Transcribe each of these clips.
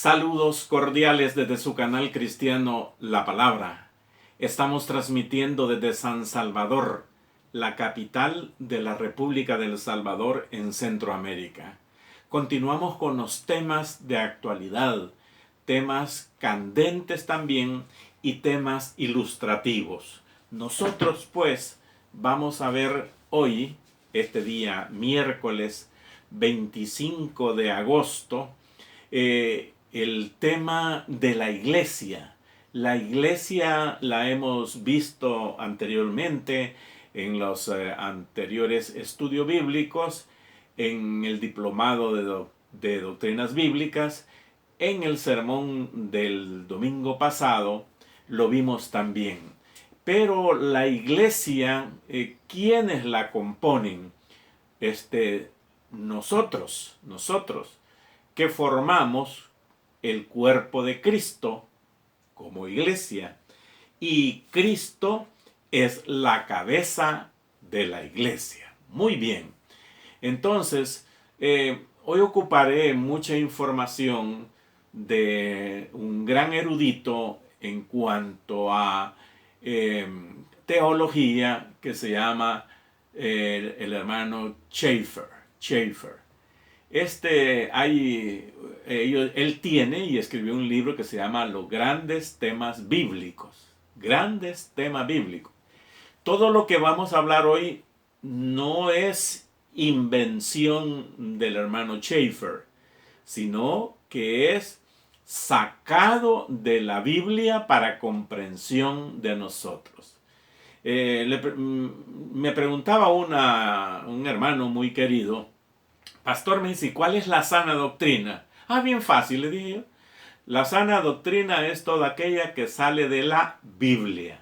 Saludos cordiales desde su canal cristiano La Palabra. Estamos transmitiendo desde San Salvador, la capital de la República del Salvador en Centroamérica. Continuamos con los temas de actualidad, temas candentes también y temas ilustrativos. Nosotros pues vamos a ver hoy, este día miércoles 25 de agosto, el tema de la iglesia. La iglesia la hemos visto anteriormente en los anteriores estudios bíblicos, en el diplomado de doctrinas bíblicas, en el sermón del domingo pasado lo vimos también. Pero la iglesia, ¿quiénes la componen? Nosotros que formamos el cuerpo de Cristo como iglesia, y Cristo es la cabeza de la iglesia. Muy bien. Entonces, hoy ocuparé mucha información de un gran erudito en cuanto a teología que se llama el hermano Schaeffer. Él tiene y escribió un libro que se llama Los Grandes Temas Bíblicos. Grandes Temas Bíblicos. Todo lo que vamos a hablar hoy no es invención del hermano Schaeffer, sino que es sacado de la Biblia para comprensión de nosotros. Me preguntaba un hermano muy querido: Pastor, me dice, ¿cuál es la sana doctrina? Bien fácil, le dije yo. La sana doctrina es toda aquella que sale de la Biblia.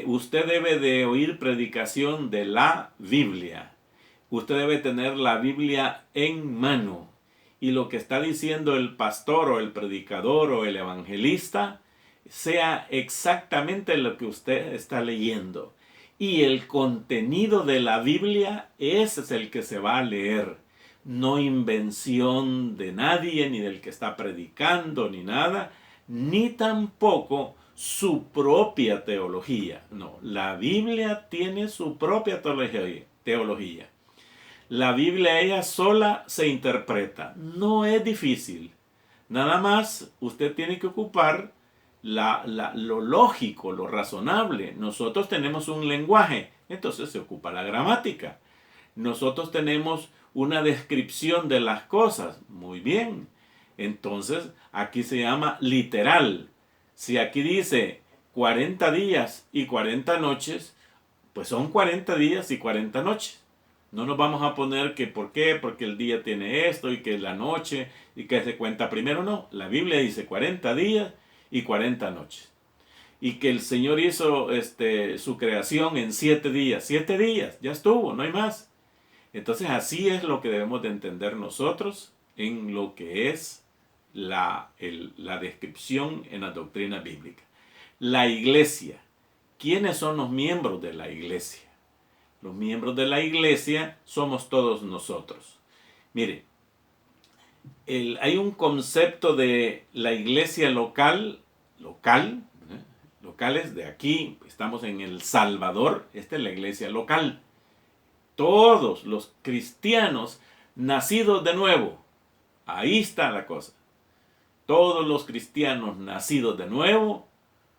Usted debe de oír predicación de la Biblia. Usted debe tener la Biblia en mano. Y lo que está diciendo el pastor o el predicador o el evangelista sea exactamente lo que usted está leyendo. Y el contenido de la Biblia, ese es el que se va a leer. No invención de nadie, ni del que está predicando, ni nada, ni tampoco su propia teología. No, la Biblia tiene su propia teología. La Biblia ella sola se interpreta. No es difícil. Nada más usted tiene que ocupar lo lógico, lo razonable. Nosotros tenemos un lenguaje, entonces se ocupa la gramática. Nosotros tenemos una descripción de las cosas, muy bien. Entonces aquí se llama literal. Si aquí dice 40 días y 40 noches, pues son 40 días y 40 noches. No nos vamos a poner que por qué, porque el día tiene esto y que la noche y que se cuenta primero. No, la Biblia dice 40 días y 40 noches. Y que el Señor hizo su creación en 7 días. 7 días, ya estuvo, no hay más. Entonces así es lo que debemos de entender nosotros en lo que es la descripción en la doctrina bíblica. La iglesia. ¿Quiénes son los miembros de la iglesia? Los miembros de la iglesia somos todos nosotros. Mire, hay un concepto de la iglesia locales de aquí, estamos en El Salvador, esta es la iglesia local. Todos los cristianos nacidos de nuevo, ahí está la cosa. Todos los cristianos nacidos de nuevo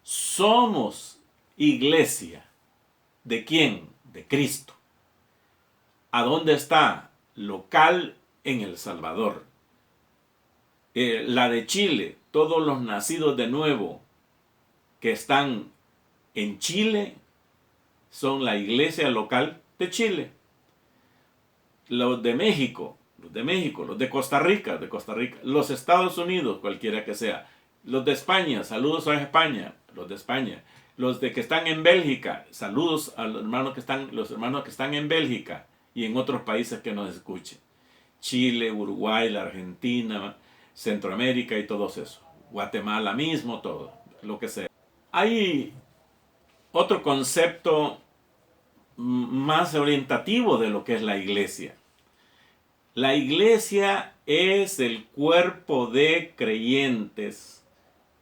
somos iglesia. ¿De quién? De Cristo. ¿A dónde está? Local en El Salvador. La de Chile, todos los nacidos de nuevo que están en Chile son la iglesia local de Chile. Los de México, los de Costa Rica, los Estados Unidos, cualquiera que sea, los de España, saludos a España, los de España, los de que están en Bélgica, saludos a los hermanos que están en Bélgica y en otros países que nos escuchen. Chile, Uruguay, la Argentina, Centroamérica y todo eso. Guatemala mismo, todo, lo que sea. Hay otro concepto más orientativo de lo que es la iglesia. La iglesia es el cuerpo de creyentes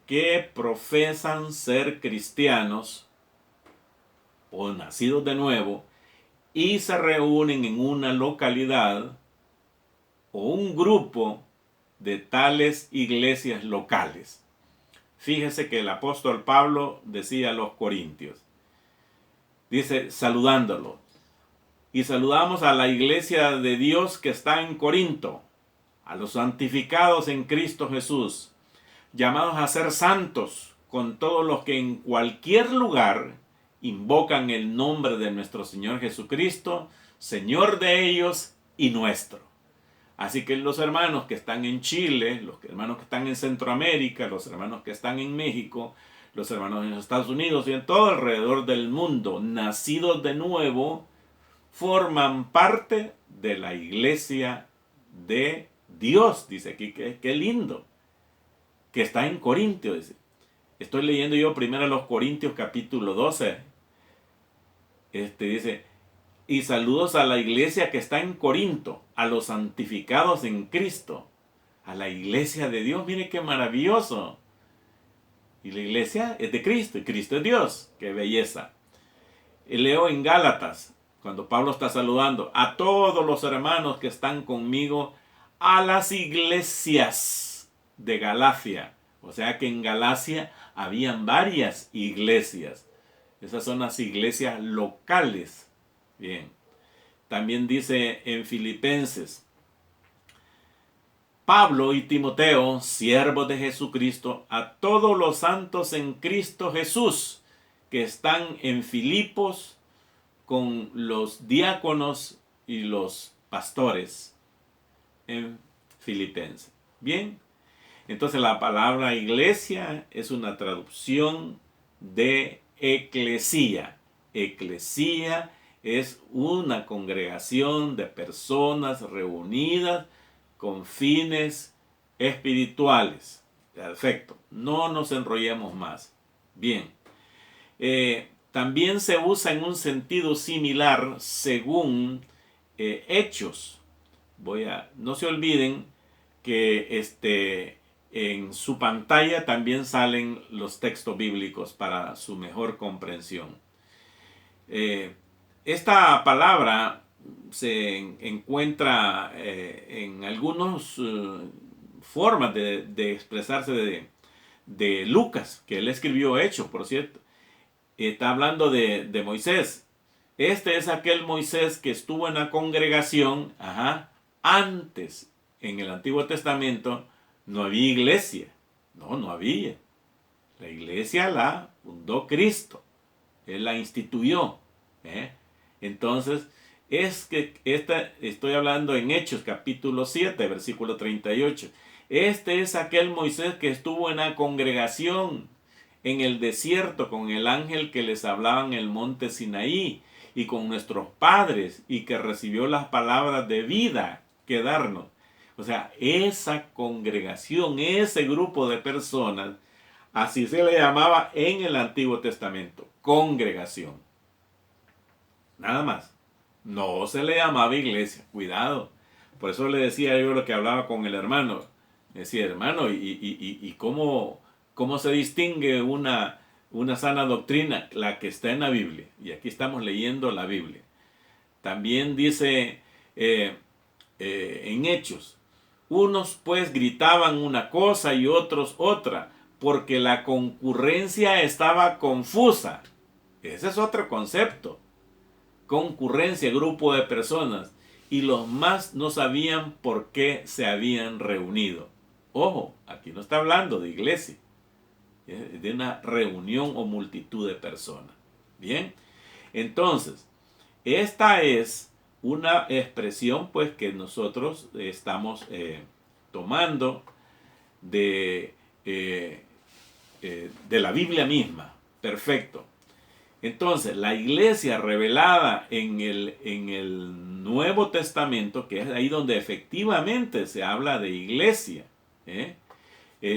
que profesan ser cristianos o nacidos de nuevo y se reúnen en una localidad o un grupo de tales iglesias locales. Fíjese que el apóstol Pablo decía a los corintios, dice, saludándolo, y saludamos a la iglesia de Dios que está en Corinto, a los santificados en Cristo Jesús, llamados a ser santos con todos los que en cualquier lugar invocan el nombre de nuestro Señor Jesucristo, Señor de ellos y nuestro. Así que los hermanos que están en Chile, los hermanos que están en Centroamérica, los hermanos que están en México, los hermanos en los Estados Unidos y en todo alrededor del mundo, nacidos de nuevo, forman parte de la iglesia de Dios. Dice aquí que qué lindo, que está en Corintios. Dice. Estoy leyendo yo primero los Corintios capítulo 12. Dice, y saludos a la iglesia que está en Corinto, a los santificados en Cristo, a la iglesia de Dios. Mire qué maravilloso. Y la iglesia es de Cristo, y Cristo es Dios. Qué belleza. Y leo en Gálatas, cuando Pablo está saludando a todos los hermanos que están conmigo, a las iglesias de Galacia. O sea que en Galacia habían varias iglesias. Esas son las iglesias locales. Bien. También dice en Filipenses, Pablo y Timoteo, siervos de Jesucristo, a todos los santos en Cristo Jesús, que están en Filipos con los diáconos y los pastores en Filipenses. Bien. Entonces la palabra iglesia es una traducción de eclesía. Eclesía es una congregación de personas reunidas con fines espirituales. Perfecto. No nos enrollemos más. Bien. También se usa en un sentido similar según Hechos. No se olviden que en su pantalla también salen los textos bíblicos para su mejor comprensión. Esta palabra se encuentra en algunas formas de expresarse de Lucas, que él escribió Hechos, por cierto. Está hablando de Moisés. Este es aquel Moisés que estuvo en la congregación antes, en el Antiguo Testamento, no había iglesia. No había. La iglesia la fundó Cristo. Él la instituyó. Entonces, estoy hablando en Hechos capítulo 7, versículo 38. Este es aquel Moisés que estuvo en la congregación en el desierto con el ángel que les hablaba en el monte Sinaí y con nuestros padres y que recibió las palabras de vida que darnos. O sea, esa congregación, ese grupo de personas, así se le llamaba en el Antiguo Testamento, congregación. Nada más. No se le llamaba iglesia, cuidado. Por eso le decía yo lo que hablaba con el hermano. Decía, hermano, ¿y cómo se distingue una sana doctrina? La que está en la Biblia. Y aquí estamos leyendo la Biblia. También dice en Hechos, unos pues gritaban una cosa y otros otra, porque la concurrencia estaba confusa. Ese es otro concepto. Concurrencia, grupo de personas, y los más no sabían por qué se habían reunido. Ojo, aquí no está hablando de iglesia, de una reunión o multitud de personas. Bien, entonces, esta es una expresión pues que nosotros estamos tomando de la Biblia misma. Perfecto. Entonces, la iglesia revelada en el Nuevo Testamento, que es ahí donde efectivamente se habla de iglesia, en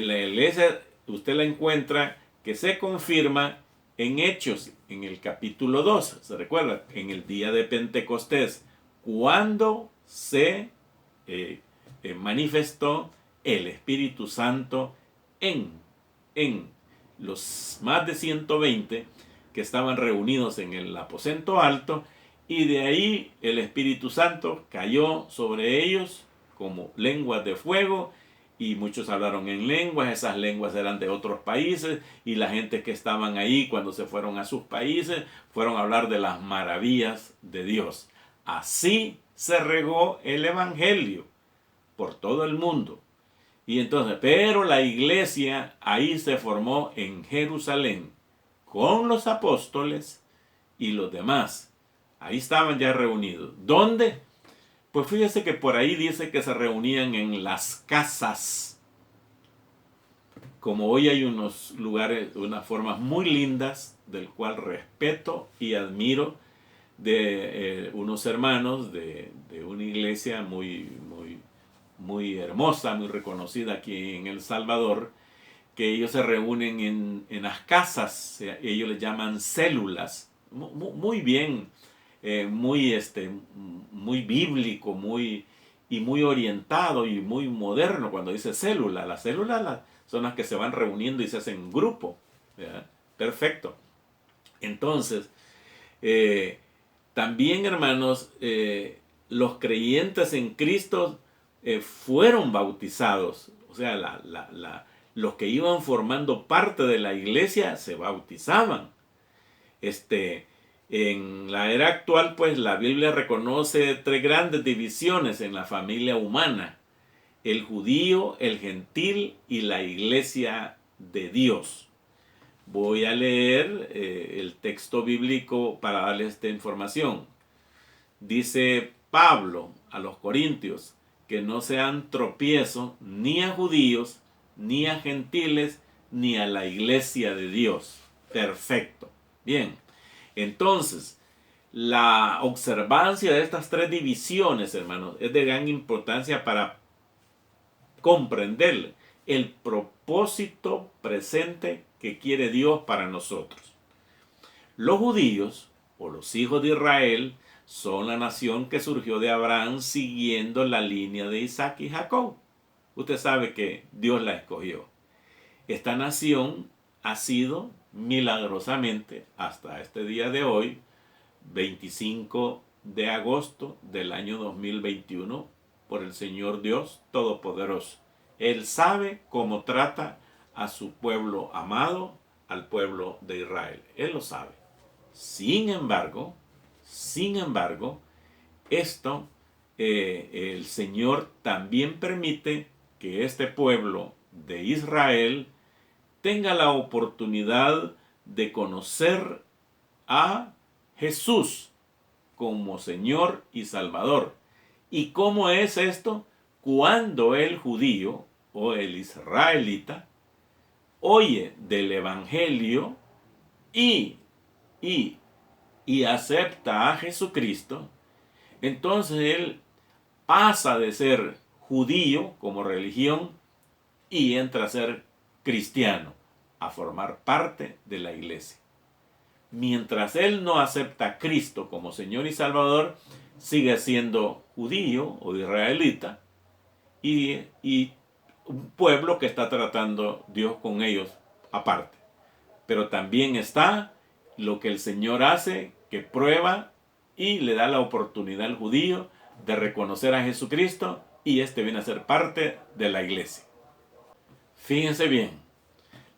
la iglesia usted la encuentra que se confirma en Hechos, en el capítulo 2, ¿se recuerda? En el día de Pentecostés, cuando se manifestó el Espíritu Santo en los más de 120 que estaban reunidos en el aposento alto, y de ahí el Espíritu Santo cayó sobre ellos como lenguas de fuego, y muchos hablaron en lenguas. Esas lenguas eran de otros países, y la gente que estaban ahí cuando se fueron a sus países fueron a hablar de las maravillas de Dios. Así se regó el Evangelio por todo el mundo. Y entonces, pero la iglesia ahí se formó en Jerusalén con los apóstoles y los demás. Ahí estaban ya reunidos. ¿Dónde? Pues fíjese que por ahí dice que se reunían en las casas. Como hoy hay unos lugares, unas formas muy lindas, del cual respeto y admiro, de unos hermanos de una iglesia muy hermosa, muy reconocida aquí en El Salvador, que ellos se reúnen en las casas. Ellos les llaman células. Muy bien, muy bíblico, muy orientado y muy moderno cuando dice célula. Las células son las que se van reuniendo y se hacen grupo, ¿verdad? Perfecto. Entonces, también, hermanos, los creyentes en Cristo fueron bautizados. O sea, los que iban formando parte de la iglesia se bautizaban. En la era actual, pues la Biblia reconoce tres grandes divisiones en la familia humana: el judío, el gentil y la iglesia de Dios. Voy a leer el texto bíblico para darles esta información. Dice Pablo a los Corintios que no sean tropiezo ni a judíos, ni a gentiles, ni a la iglesia de Dios. Perfecto. Bien. Entonces, la observancia de estas tres divisiones, hermanos, es de gran importancia para comprender el propósito presente que quiere Dios para nosotros. Los judíos, o los hijos de Israel, son la nación que surgió de Abraham siguiendo la línea de Isaac y Jacob. Usted sabe que Dios la escogió. Esta nación ha sido milagrosamente hasta este día de hoy, 25 de agosto del año 2021, por el Señor Dios Todopoderoso. Él sabe cómo trata a su pueblo amado, al pueblo de Israel. Él lo sabe. Sin embargo, esto el Señor también permite que este pueblo de Israel tenga la oportunidad de conocer a Jesús como Señor y Salvador. ¿Y cómo es esto? Cuando el judío o el israelita oye del Evangelio y acepta a Jesucristo, entonces él pasa de ser judío como religión y entra a ser cristiano, a formar parte de la iglesia. Mientras él no acepta a Cristo como Señor y Salvador, sigue siendo judío o israelita y un pueblo que está tratando Dios con ellos aparte. Pero también está lo que el Señor hace, que prueba y le da la oportunidad al judío de reconocer a Jesucristo, y este viene a ser parte de la iglesia. Fíjense bien,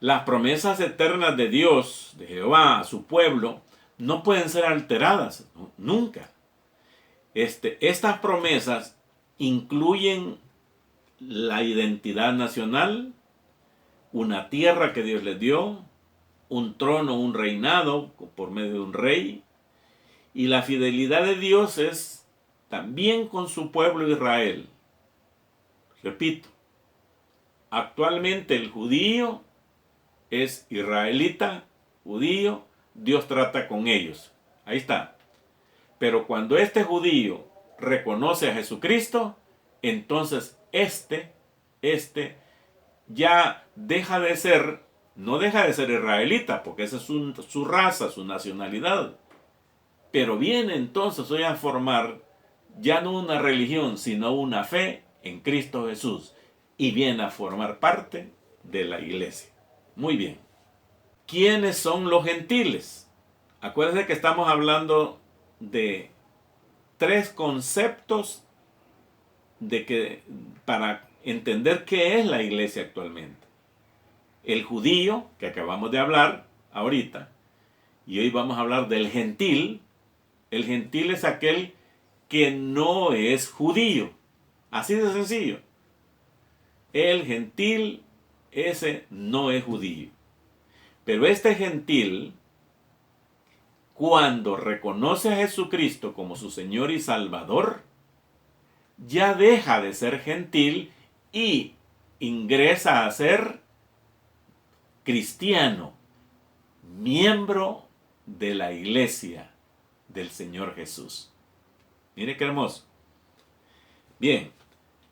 las promesas eternas de Dios, de Jehová, a su pueblo, no pueden ser alteradas, nunca. Estas promesas incluyen la identidad nacional, una tierra que Dios les dio, un trono, un reinado por medio de un rey, y la fidelidad de Dios es también con su pueblo Israel. Repito, actualmente el judío es israelita, judío, Dios trata con ellos. Ahí está. Pero cuando este judío reconoce a Jesucristo, entonces este ya deja de ser, no deja de ser israelita, porque esa es su raza, su nacionalidad. Pero viene entonces hoy a formar ya no una religión, sino una fe en Cristo Jesús y viene a formar parte de la iglesia. Muy bien. ¿Quiénes son los gentiles? Acuérdense que estamos hablando de tres conceptos para entender qué es la iglesia actualmente. El judío, que acabamos de hablar ahorita, y hoy vamos a hablar del gentil. El gentil es aquel que no es judío. Así de sencillo. El gentil, ese no es judío. Pero este gentil, cuando reconoce a Jesucristo como su Señor y Salvador, ya deja de ser gentil y ingresa a ser cristiano, miembro de la iglesia del Señor Jesús. Mire qué hermoso. Bien,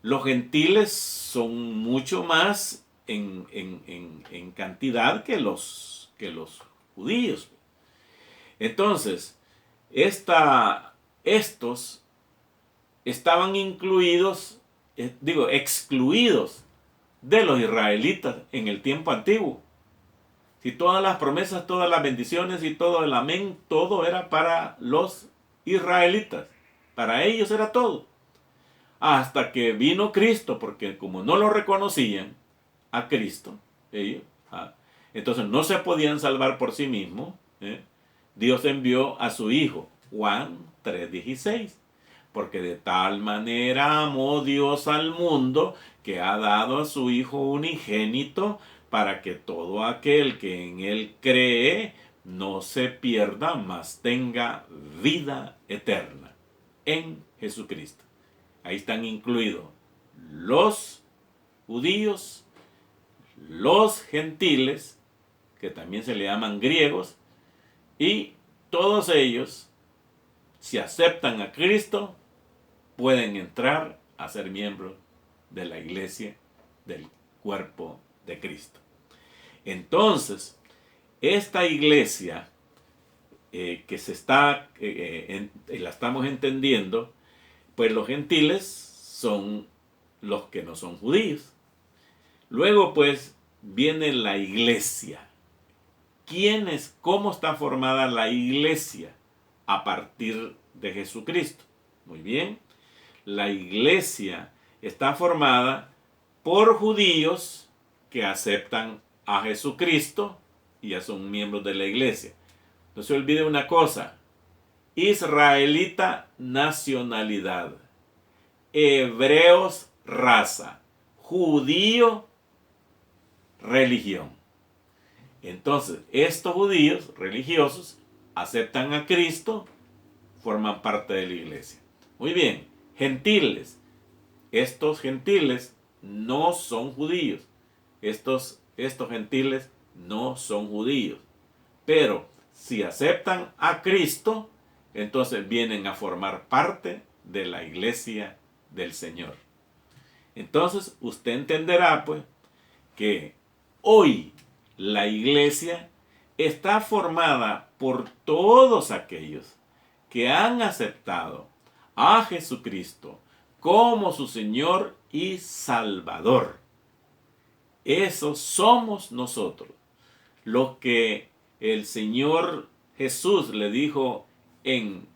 los gentiles son mucho más en cantidad que los judíos. Entonces, estos estaban excluidos de los israelitas en el tiempo antiguo. Si todas las promesas, todas las bendiciones y todo el amén, todo era para los israelitas. Para ellos era todo. Hasta que vino Cristo, porque como no lo reconocían a Cristo, entonces no se podían salvar por sí mismos. Dios envió a su Hijo, Juan 3:16. Porque de tal manera amó Dios al mundo que ha dado a su Hijo unigénito para que todo aquel que en Él cree no se pierda, mas tenga vida eterna en Jesucristo. Ahí están incluidos los judíos, los gentiles, que también se le llaman griegos, y todos ellos, si aceptan a Cristo, pueden entrar a ser miembros de la iglesia del cuerpo de Cristo. Entonces, esta iglesia que la estamos entendiendo, pues los gentiles son los que no son judíos. Luego, pues, viene la iglesia. ¿Cómo está formada la iglesia a partir de Jesucristo? Muy bien. La iglesia está formada por judíos que aceptan a Jesucristo y ya son miembros de la iglesia. No se olvide una cosa: israelita, nacionalidad; hebreos, raza; judío, religión. Entonces, estos judíos religiosos aceptan a Cristo, forman parte de la iglesia. Muy bien, gentiles. Estos gentiles no son judíos. Estos gentiles no son judíos. Pero si aceptan a Cristo, entonces vienen a formar parte de la iglesia del Señor. Entonces usted entenderá, pues, que hoy la iglesia está formada por todos aquellos que han aceptado a Jesucristo como su Señor y Salvador. Esos somos nosotros, los que el Señor Jesús le dijo en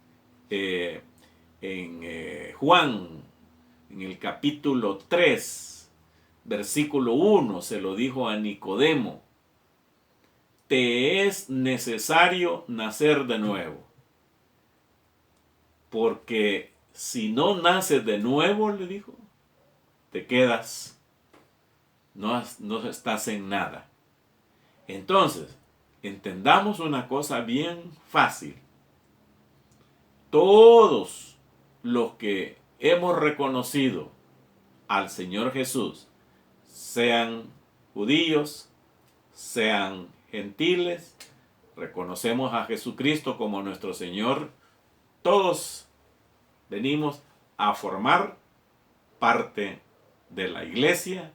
Juan, en el capítulo 3, versículo 1, se lo dijo a Nicodemo: te es necesario nacer de nuevo, porque si no naces de nuevo, le dijo, te quedas, no estás en nada. Entonces, entendamos una cosa bien fácil. Todos los que hemos reconocido al Señor Jesús, sean judíos, sean gentiles, reconocemos a Jesucristo como nuestro Señor, todos venimos a formar parte de la iglesia.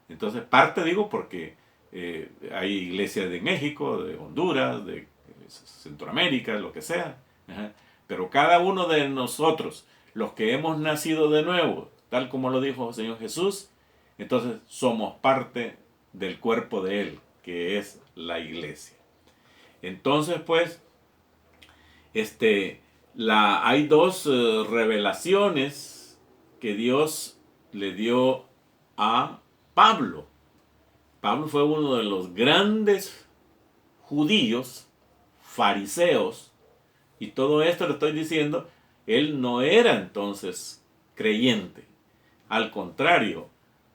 Entonces, parte digo porque hay iglesias de México, de Honduras, de Centroamérica, lo que sea. Pero cada uno de nosotros, los que hemos nacido de nuevo, tal como lo dijo el Señor Jesús, entonces somos parte del cuerpo de Él, que es la iglesia. Entonces, pues, hay dos revelaciones que Dios le dio a Pablo. Pablo fue uno de los grandes judíos, fariseos, y todo esto lo estoy diciendo, él no era entonces creyente. Al contrario,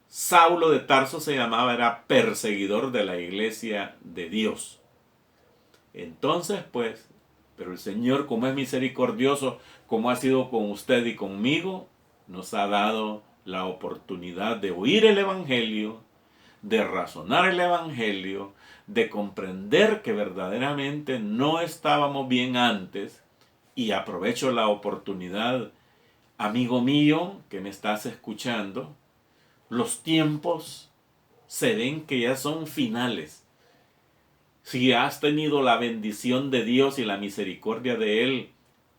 Saulo de Tarso se llamaba, era perseguidor de la iglesia de Dios. Entonces, pues, pero el Señor, como es misericordioso, como ha sido con usted y conmigo, nos ha dado la oportunidad de oír el Evangelio, de razonar el Evangelio, de comprender que verdaderamente no estábamos bien antes. Y aprovecho la oportunidad, amigo mío, que me estás escuchando, los tiempos se ven que ya son finales. Si has tenido la bendición de Dios y la misericordia de Él,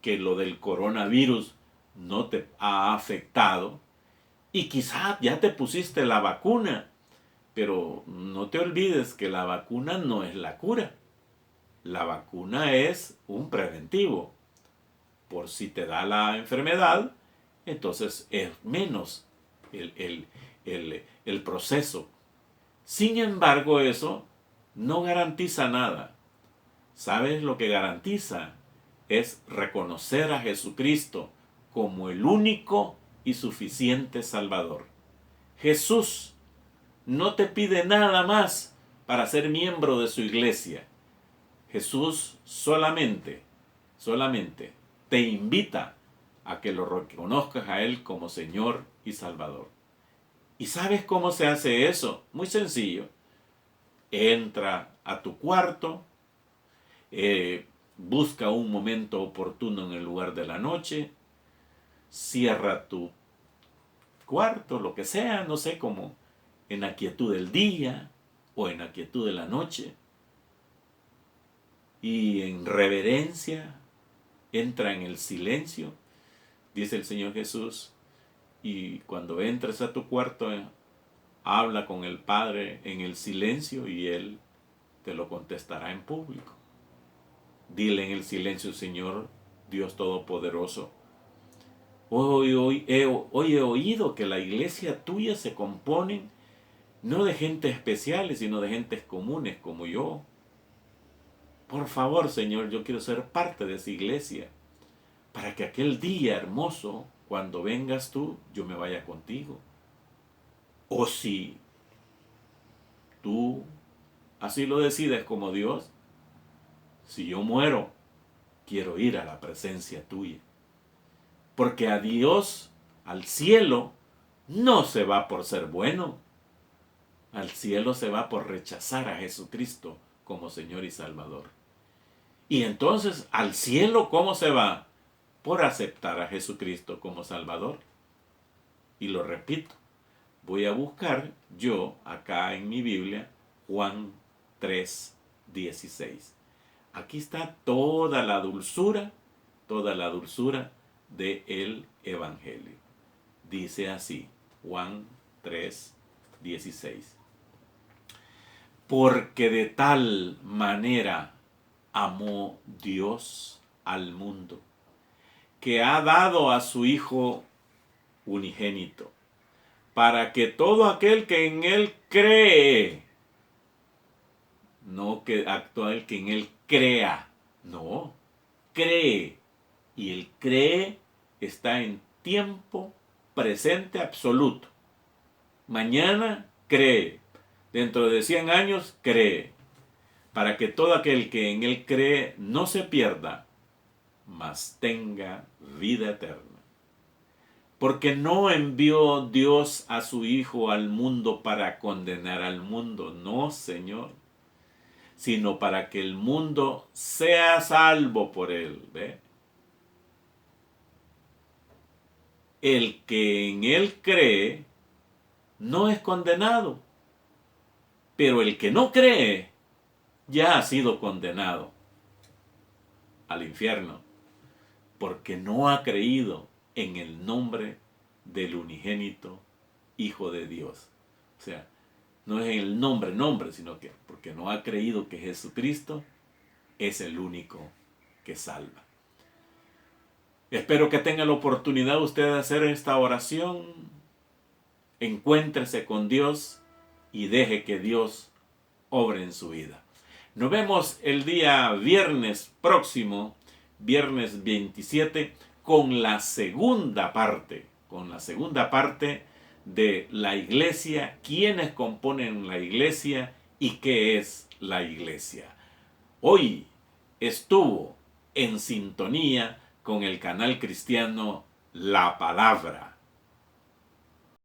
que lo del coronavirus no te ha afectado, y quizá ya te pusiste la vacuna, pero no te olvides que la vacuna no es la cura. La vacuna es un preventivo. Por si te da la enfermedad, entonces es menos el proceso. Sin embargo, eso no garantiza nada. ¿Sabes lo que garantiza? Es reconocer a Jesucristo como el único y suficiente Salvador. Jesús no te pide nada más para ser miembro de su iglesia. Jesús solamente te invita a que lo reconozcas a Él como Señor y Salvador. ¿Y sabes cómo se hace eso? Muy sencillo. Entra a tu cuarto, busca un momento oportuno en el lugar de la noche, cierra tu cuarto, lo que sea, no sé, como en la quietud del día o en la quietud de la noche, y en reverencia entra en el silencio, dice el Señor Jesús, y cuando entres a tu cuarto, habla con el Padre en el silencio y Él te lo contestará en público. Dile en el silencio: Señor Dios Todopoderoso, hoy he oído que la iglesia tuya se compone no de gente especiales, sino de gentes comunes como yo. Por favor, Señor, yo quiero ser parte de esa iglesia, para que aquel día hermoso, cuando vengas tú, yo me vaya contigo. O si tú así lo decides como Dios, si yo muero, quiero ir a la presencia tuya. Porque a Dios, al cielo, no se va por ser bueno. Al cielo se va por rechazar a Jesucristo como Señor y Salvador. Y entonces, al cielo, ¿cómo se va? Por aceptar a Jesucristo como Salvador. Y lo repito, voy a buscar yo acá en mi Biblia Juan 3:16. Aquí está toda la dulzura del Evangelio. Dice así, Juan 3:16. Porque de tal manera amó Dios al mundo, que ha dado a su Hijo unigénito, para que todo aquel que en Él cree, no que aquel que en Él crea, no, cree, y el cree está en tiempo presente absoluto. Mañana cree, dentro de 100 años cree, para que todo aquel que en Él cree no se pierda, mas tenga vida eterna. Porque no envió Dios a su Hijo al mundo para condenar al mundo, no, Señor, sino para que el mundo sea salvo por Él. ¿Ve? El que en Él cree no es condenado, pero el que no cree ya ha sido condenado al infierno, porque no ha creído en el nombre del unigénito Hijo de Dios. O sea, no es el nombre, sino que porque no ha creído que Jesucristo es el único que salva. Espero que tenga la oportunidad usted de hacer esta oración. Encuéntrese con Dios y deje que Dios obre en su vida. Nos vemos el día viernes próximo, viernes 27, con la segunda parte de la iglesia, quiénes componen la iglesia y qué es la iglesia. Hoy estuvo en sintonía con el canal cristiano La Palabra.